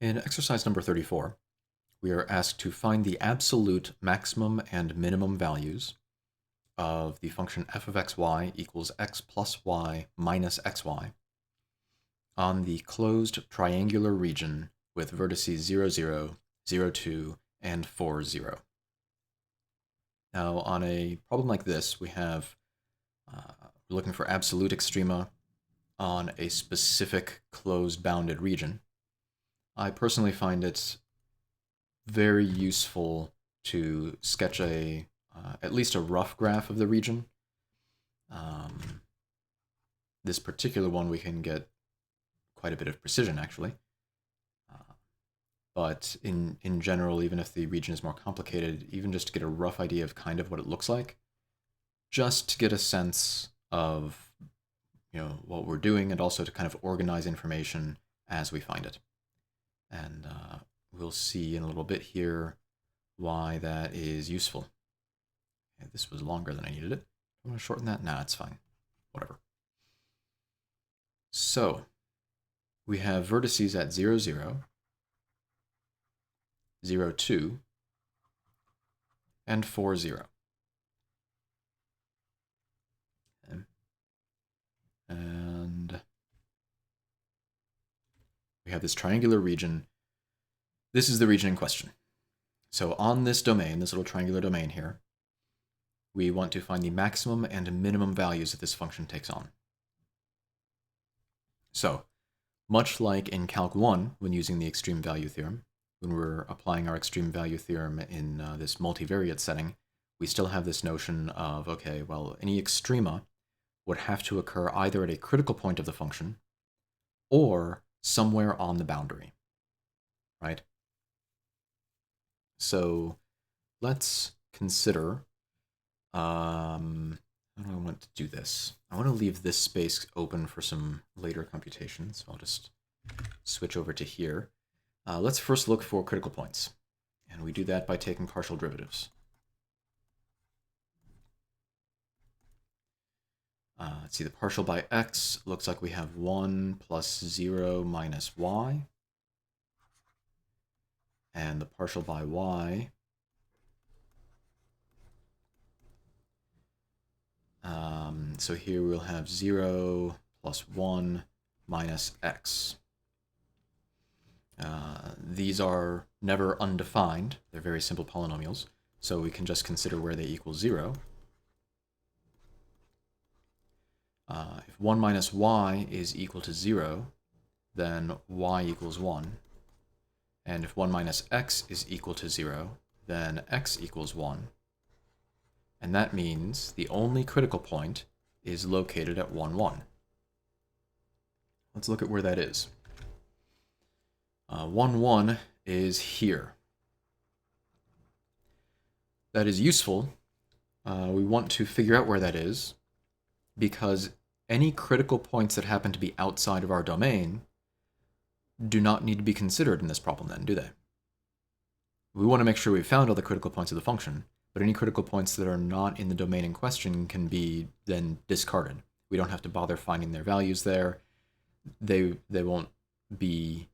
In exercise number 34, we are asked to find the absolute maximum and minimum values of the function f of xy equals x plus y minus xy on the closed triangular region with vertices 0, 0, 0, 2, and 4, 0. Now, on a problem like this, we're looking for absolute extrema on a specific closed bounded region. I personally find it very useful to sketch at least a rough graph of the region. This particular one we can get quite a bit of precision, actually. But in general, even if the region is more complicated, even just to get a rough idea of kind of what it looks like, just to get a sense of what we're doing, and also to kind of organize information as we find it. And we'll see in a little bit here why that is useful. Okay, this was longer than I needed it. I want to shorten that? Nah, it's fine. Whatever. So we have vertices at 0, 0, 0, 2, and 4, 0. Okay. And we have this triangular region. This is the region in question. So on this domain, this little triangular domain here, we want to find the maximum and minimum values that this function takes on. So, much like in Calc 1, when using the extreme value theorem, when we're applying our extreme value theorem in this multivariate setting, we still have this notion of, okay, well, any extrema would have to occur either at a critical point of the function or somewhere on the boundary, right? So let's consider, how do I want to do this? I want to leave this space open for some later computations. So I'll just switch over to here. Let's first look for critical points. And we do that by taking partial derivatives. Let's see, the partial by x looks like we have 1 plus 0 minus y. And the partial by y, so here we'll have 0 plus 1 minus x. These are never undefined. They're very simple polynomials. So we can just consider where they equal 0. If 1 minus y is equal to 0, then y equals 1. And if 1 minus x is equal to 0, then x equals 1. And that means the only critical point is located at 1, 1. Let's look at where that is. 1, 1 is here. That is useful. We want to figure out where that is, because any critical points that happen to be outside of our domain do not need to be considered in this problem then, do they? We want to make sure we've found all the critical points of the function, but any critical points that are not in the domain in question can be then discarded. We don't have to bother finding their values there. They won't be,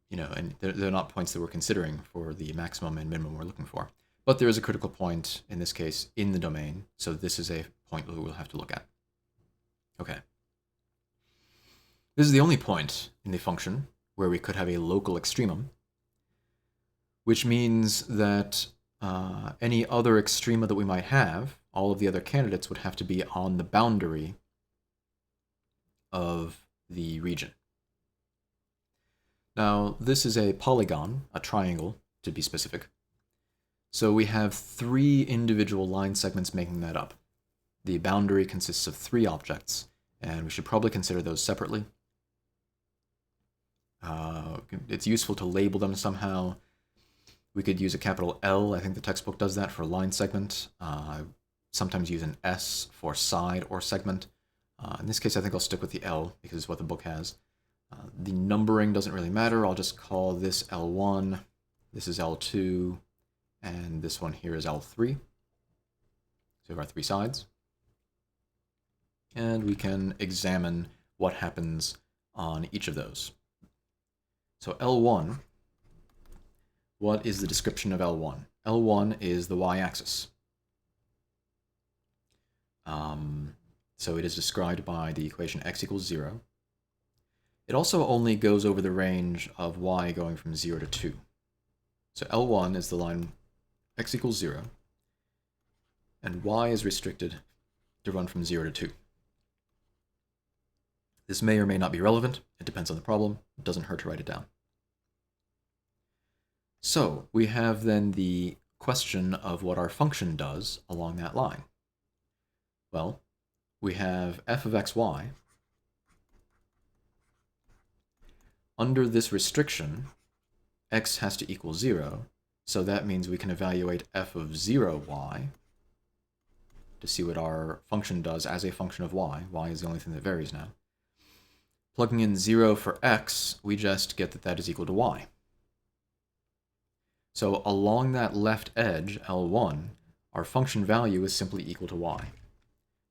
and they're not points that we're considering for the maximum and minimum we're looking for. But there is a critical point, in this case, in the domain, so this is a point that we'll have to look at. Okay. This is the only point in the function where we could have a local extremum, which means that any other extrema that we might have, all of the other candidates would have to be on the boundary of the region. Now, this is a polygon, a triangle, to be specific. So we have 3 individual line segments making that up. The boundary consists of 3 objects, and we should probably consider those separately. It's useful to label them somehow. We could use a capital L. I think the textbook does that for line segment. Sometimes use an S for side or segment. In this case, I think I'll stick with the L because it's what the book has. The numbering doesn't really matter. I'll just call this L1, this is L2, and this one here is L3. So we have our 3 sides. And we can examine what happens on each of those. So L1, what is the description of L1? L1 is the y-axis. So it is described by the equation x equals 0. It also only goes over the range of y going from 0 to 2. So L1 is the line x equals 0, and y is restricted to run from 0 to 2. This may or may not be relevant. It depends on the problem. It doesn't hurt to write it down. So we have then the question of what our function does along that line. Well, we have f of xy. Under this restriction, x has to equal 0, so that means we can evaluate f of 0y to see what our function does as a function of y. Y is the only thing that varies now. Plugging in 0 for x, we just get that that is equal to y. So along that left edge, L1, our function value is simply equal to y.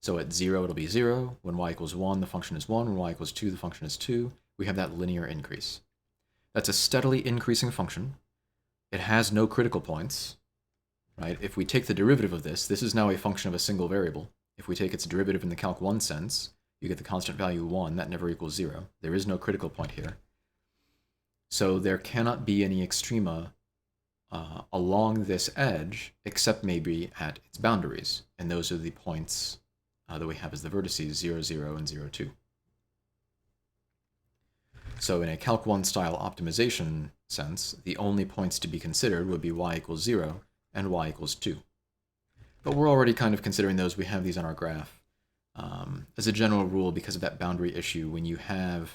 So at 0, it'll be 0. When y equals 1, the function is 1. When y equals 2, the function is 2. We have that linear increase. That's a steadily increasing function. It has no critical points, right? If we take the derivative of this, this is now a function of a single variable. If we take its derivative in the Calc 1 sense, you get the constant value 1. That never equals 0. There is no critical point here. So there cannot be any extrema along this edge, except maybe at its boundaries. And those are the points that we have as the vertices, 0, 0, and 0, 2. So in a Calc 1 style optimization sense, the only points to be considered would be y equals 0 and y equals 2. But we're already kind of considering those. We have these on our graph. As a general rule, because of that boundary issue, when you have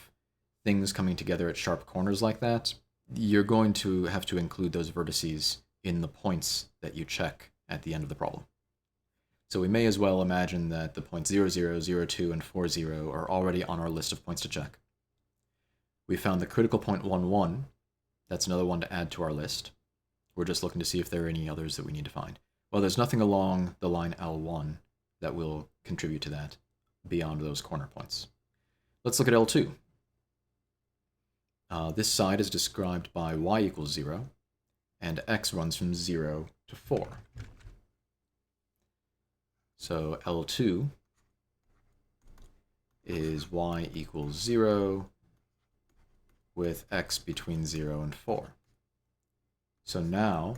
things coming together at sharp corners like that, you're going to have to include those vertices in the points that you check at the end of the problem. So we may as well imagine that the points 0, 0, 0, 2, and 4, 0 are already on our list of points to check. We found the critical point 1, 1. That's another one to add to our list. We're just looking to see if there are any others that we need to find. Well, there's nothing along the line L1 that will contribute to that beyond those corner points. Let's look at L2. This side is described by y equals 0, and x runs from 0 to 4. So L2 is y equals 0 with x between 0 and 4. So now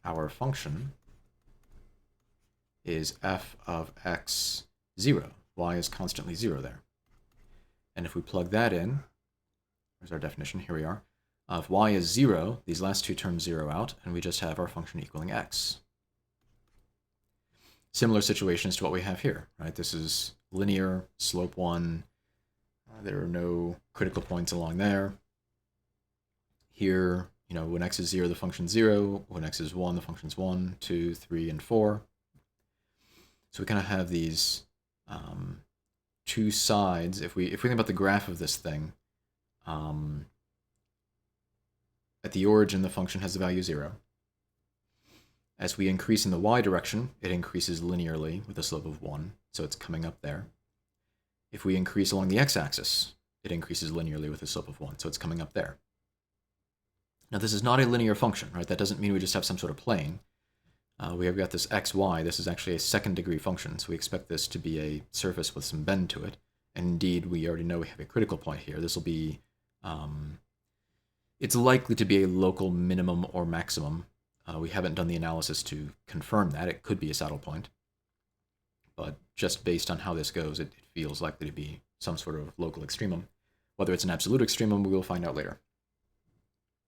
our function is f of x 0. Y is constantly 0 there. And if we plug that in, there's our definition, here we are. If y is 0, these last two terms 0 out, and we just have our function equaling x. Similar situations to what we have here, right? This is linear, slope 1. There are no critical points along there. Here, when x is 0, the function's 0. When x is 1, the function's 1, 2, 3, and 4. So we kind of have these two sides. If we think about the graph of this thing, at the origin, the function has the value 0. As we increase in the y direction, it increases linearly with a slope of 1, so it's coming up there. If we increase along the x-axis, it increases linearly with a slope of 1, so it's coming up there. Now, this is not a linear function, right? That doesn't mean we just have some sort of plane. We have got this xy. This is actually a second-degree function, so we expect this to be a surface with some bend to it. And indeed, we already know we have a critical point here. This will be, it's likely to be a local minimum or maximum. We haven't done the analysis to confirm that. It could be a saddle point. But just based on how this goes, it feels likely to be some sort of local extremum. Whether it's an absolute extremum, we will find out later.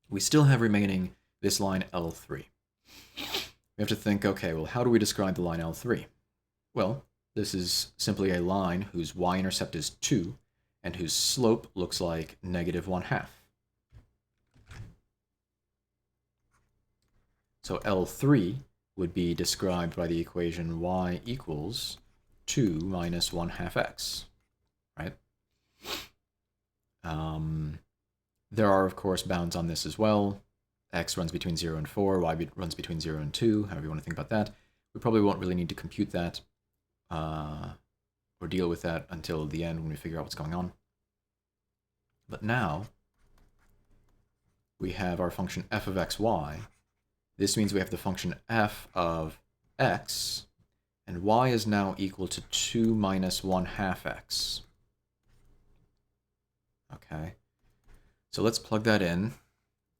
We still have remaining this line L3. We have to think, okay, well, how do we describe the line L3? Well, this is simply a line whose y-intercept is 2 and whose slope looks like -1/2. So L3 would be described by the equation y equals 2 minus 1/2 x, right? There are, of course, bounds on this as well. X runs between 0 and 4, y runs between 0 and 2, however you want to think about that. We probably won't really need to compute that or deal with that until the end when we figure out what's going on. But now, we have our function f of xy. This means we have the function f of x, and y is now equal to 2 minus 1/2 x. Okay, so let's plug that in.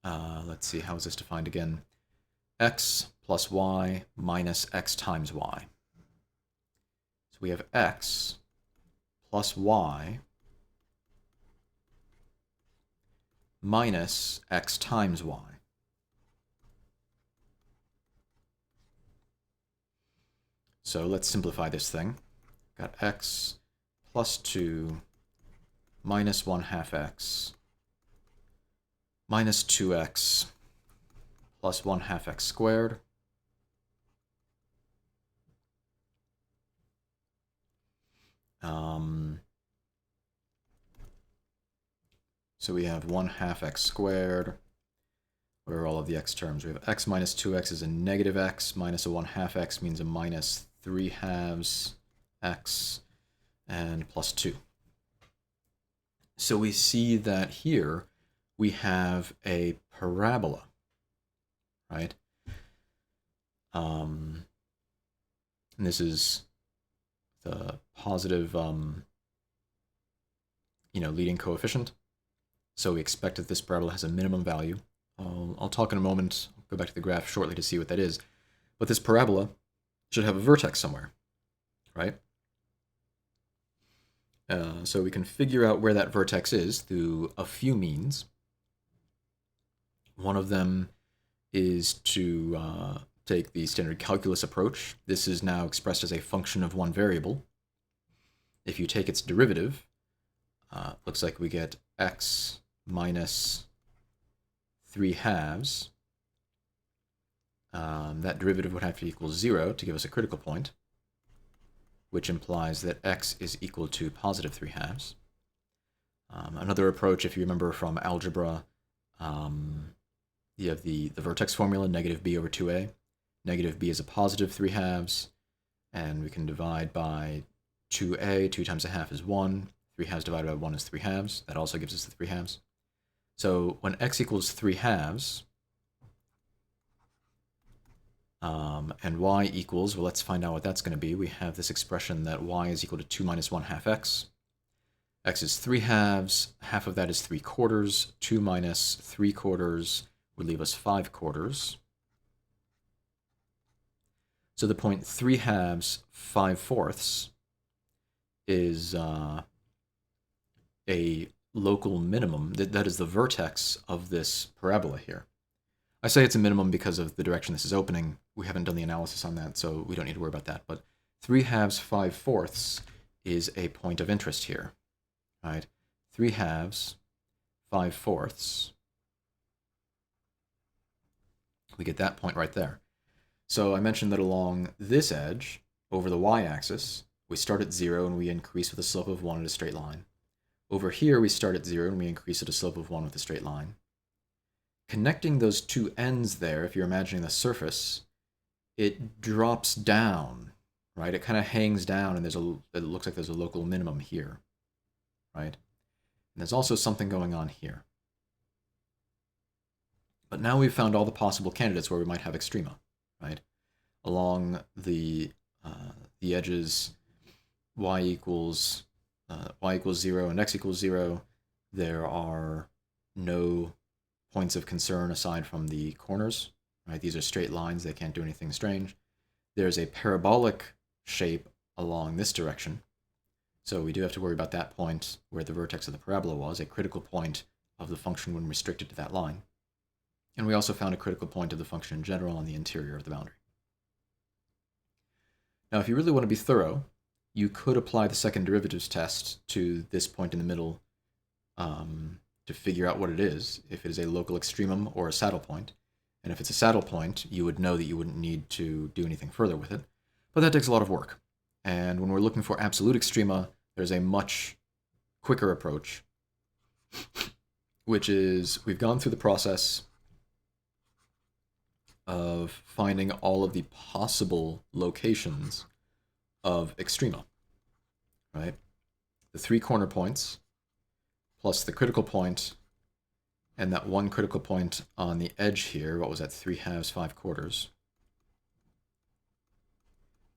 Let's see, how is this defined again? X plus y minus x times y. So we have x plus y minus x times y. So let's simplify this thing. Got x plus 2 minus 1/2 x minus 2x plus 1/2 x squared. So we have 1/2 x squared. What are all of the x terms? We have x minus 2x is a negative x, minus a 1/2 x means a minus 3/2 x, and plus 2. So we see that here we have a parabola, right? And this is the positive, leading coefficient. So we expect that this parabola has a minimum value. I'll talk in a moment, I'll go back to the graph shortly to see what that is. But this parabola should have a vertex somewhere, right? So we can figure out where that vertex is through a few means. One of them is to take the standard calculus approach. This is now expressed as a function of one variable. If you take its derivative, looks like we get x minus 3/2. That derivative would have to equal 0 to give us a critical point, which implies that x is equal to positive 3/2. Another approach, if you remember from algebra, you have the vertex formula, negative b over 2a. Negative b is a positive 3/2, and we can divide by 2a. 2 times a half is 1. 3/2 divided by 1 is 3/2. That also gives us the 3/2. So when x equals 3/2, and y equals, well, let's find out what that's going to be. We have this expression that y is equal to 2 minus 1/2 x. X is 3/2. Half of that is 3/4. 2 minus 3/4 would leave us 5/4. So the point 3/2, 5/4 is a local minimum. That is the vertex of this parabola here. I say it's a minimum because of the direction this is opening. We haven't done the analysis on that, so we don't need to worry about that. But 3/2, 5/4 is a point of interest here, right? 3/2, 5/4. We get that point right there. So I mentioned that along this edge, over the y-axis, we start at 0 and we increase with a slope of 1 at a straight line. Over here, we start at 0 and we increase at a slope of 1 with a straight line. Connecting those two ends there, if you're imagining the surface, it drops down, right? It kind of hangs down, and it looks like there's a local minimum here, right? And there's also something going on here. But now we've found all the possible candidates where we might have extrema, right? Along the edges, y equals 0 and x equals 0, there are no points of concern aside from the corners, right? These are straight lines, they can't do anything strange. There's a parabolic shape along this direction, so we do have to worry about that point where the vertex of the parabola was, a critical point of the function when restricted to that line. And we also found a critical point of the function in general on the interior of the boundary. Now, if you really want to be thorough, you could apply the second derivatives test to this point in the middle to figure out what it is, if it is a local extremum or a saddle point. And if it's a saddle point, you would know that you wouldn't need to do anything further with it. But that takes a lot of work. And when we're looking for absolute extrema, there's a much quicker approach, which is we've gone through the process of finding all of the possible locations of extrema, right? The 3 corner points plus the critical point and that one critical point on the edge here, what was that, 3/2, 5/4.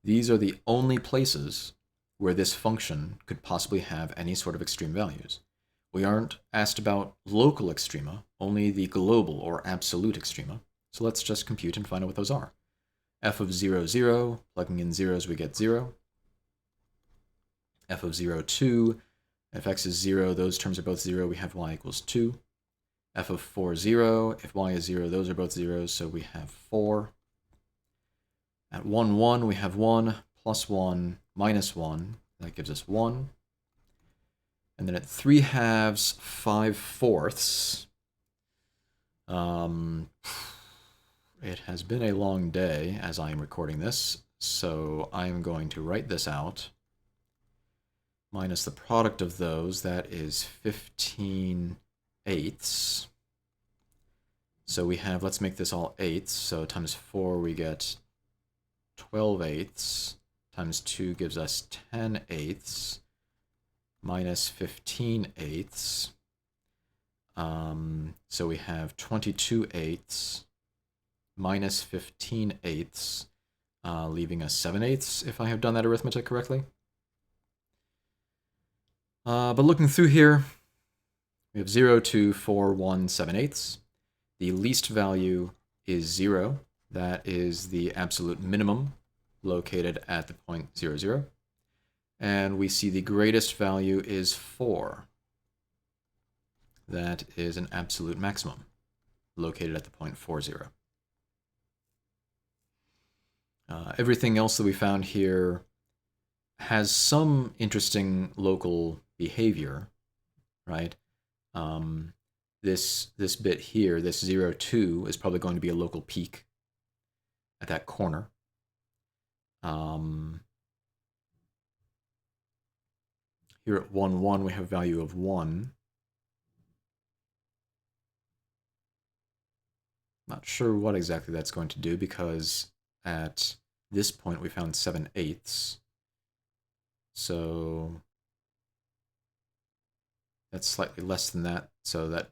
These are the only places where this function could possibly have any sort of extreme values. We aren't asked about local extrema, only the global or absolute extrema. So let's just compute and find out what those are. F of 0, 0, plugging in zeros we get 0. F of 0, 2, if x is 0, those terms are both 0, we have y equals 2. F of 4, 0, if y is 0, those are both zeros, so we have 4. At 1, 1, we have 1, plus 1, minus 1. That gives us 1. And then at 3/2, 5/4. It has been a long day as I am recording this, so I am going to write this out. Minus the product of those, that is 15/8. So we have, let's make this all eighths, so times 4 we get 12/8, times 2 gives us 10/8, minus 15/8. So we have 22/8, minus 15/8, leaving us 7/8, if I have done that arithmetic correctly. But looking through here, we have 0, 2, 4, 1, 7/8. The least value is 0. That is the absolute minimum located at the point 0, 0. And we see the greatest value is 4. That is an absolute maximum located at the point 4, 0. Everything else that we found here has some interesting local behavior, right? This bit here, this 0, 2, is probably going to be a local peak at that corner. Here at 1, 1, we have value of 1. Not sure what exactly that's going to do, because at this point we found 7/8. So that's slightly less than that, so that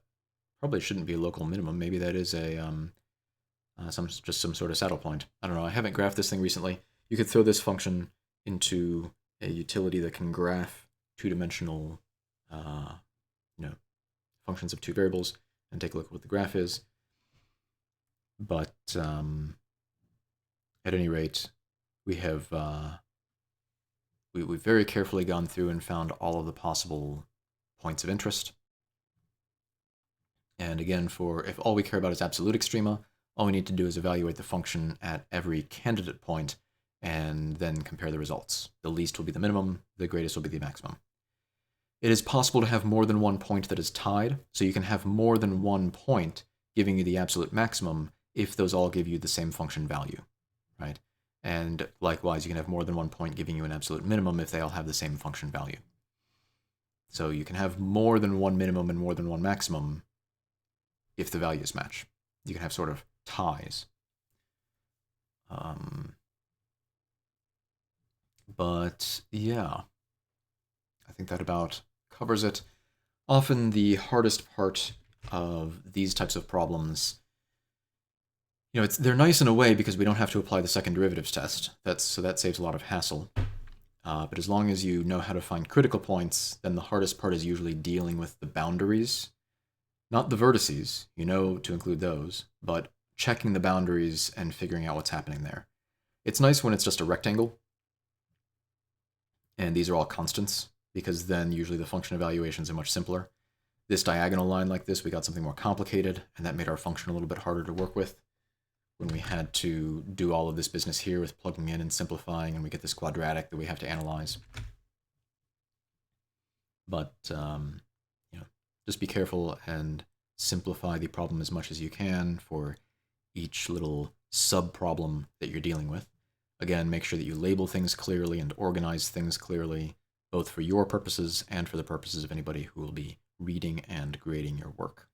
probably shouldn't be a local minimum. Maybe that is a just some sort of saddle point. I don't know. I haven't graphed this thing recently. You could throw this function into a utility that can graph two-dimensional, functions of two variables, and take a look at what the graph is. But at any rate, we have we've very carefully gone through and found all of the possible points of interest. And again, if all we care about is absolute extrema, all we need to do is evaluate the function at every candidate point and then compare the results. The least will be the minimum, the greatest will be the maximum. It is possible to have more than one point that is tied, so you can have more than one point giving you the absolute maximum if those all give you the same function value, right? And likewise, you can have more than one point giving you an absolute minimum if they all have the same function value. So you can have more than one minimum and more than one maximum if the values match. You can have sort of ties. But yeah, I think that about covers it. Often the hardest part of these types of problems, they're nice in a way because we don't have to apply the second derivatives test. So that saves a lot of hassle. But as long as you know how to find critical points, then the hardest part is usually dealing with the boundaries. Not the vertices, to include those, but checking the boundaries and figuring out what's happening there. It's nice when it's just a rectangle, and these are all constants, because then usually the function evaluations are much simpler. This diagonal line like this, we got something more complicated, and that made our function a little bit harder to work with when we had to do all of this business here with plugging in and simplifying, and we get this quadratic that we have to analyze. But just be careful and simplify the problem as much as you can for each little sub-problem that you're dealing with. Again, make sure that you label things clearly and organize things clearly, both for your purposes and for the purposes of anybody who will be reading and grading your work.